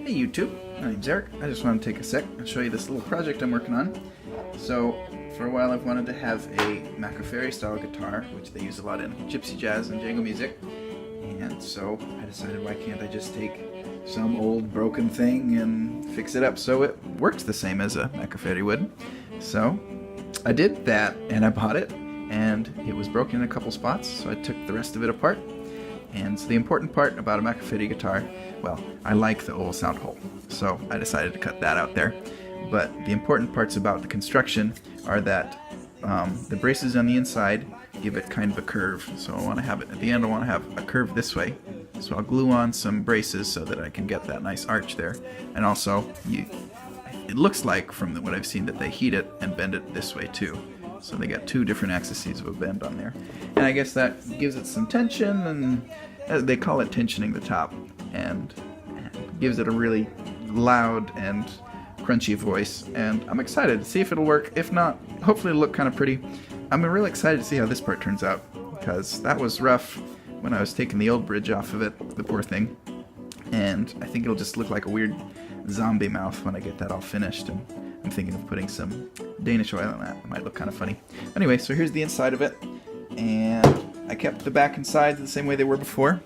Hey YouTube, my name's Eric. I just want to take a sec and show you this little project I'm working on. So, for a while I've wanted to have a Macaferri style guitar, which they use a lot in gypsy jazz and jangle music. And so I decided, why can't I just take some old broken thing and fix it up so it works the same as a Macaferri would. So I did that, and I bought it, and it was broken in a couple spots, so I took the rest of it apart. And so the important part about a Macaferri guitar, well, I like the oval sound hole, so I decided to cut that out there. But the important parts about the construction are that the braces on the inside give it kind of a curve. So I want to have it, at the end I want to have a curve this way. So I'll glue on some braces so that I can get that nice arch there. And also, it looks like from what I've seen that they heat it and bend it this way too. So they got two different axes of a bend on there. And I guess that gives it some tension, and they call it tensioning the top, and gives it a really loud and crunchy voice. And I'm excited to see if it'll work. If not, hopefully it'll look kind of pretty. I'm really excited to see how this part turns out, because that was rough when I was taking the old bridge off of it, the poor thing. And I think it'll just look like a weird zombie mouth when I get that all finished. And I'm thinking of putting some Danish oil on that. It might look kind of funny. Anyway, so here's the inside of it. And I kept the back and sides the same way they were before.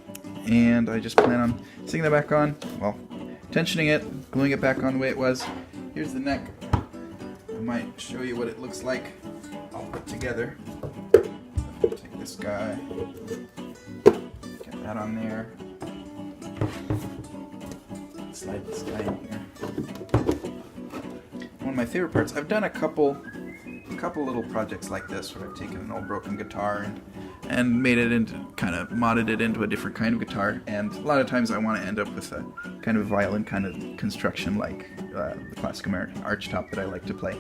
And I just plan on sticking that back on, well, tensioning it, gluing it back on the way it was. Here's the neck. I might show you what it looks like all put together. Take this guy, get that on there. Slide this guy in here. One of my favorite parts, I've done a couple little projects like this where I've taken an old broken guitar and made it into, kind of modded it into a different kind of guitar, and a lot of times I want to end up with a kind of violin kind of construction like the classic American archtop that I like to play.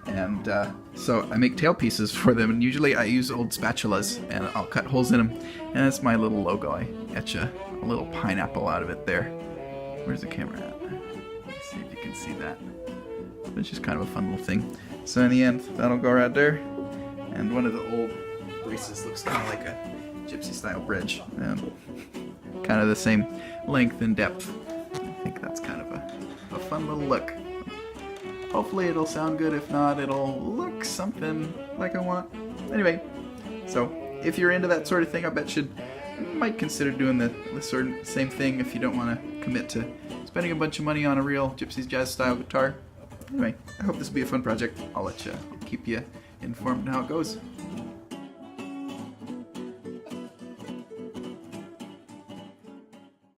And so I make tailpieces for them, and usually I use old spatulas and I'll cut holes in them, and that's my little logo. I etch a little pineapple out of it there. Where's the camera at? Let's see if you can see that. It's just kind of a fun little thing. So in the end, that'll go right there. And one of the old braces looks kind of like a gypsy style bridge. And kind of the same length and depth. I think that's kind of a fun little look. Hopefully it'll sound good. If not, it'll look something like I want. Anyway, so if you're into that sort of thing, I bet you might consider doing the sort of same thing if you don't want to commit to spending a bunch of money on a real gypsy jazz style guitar. Anyway, I hope this will be a fun project. I'll keep you informed on how it goes.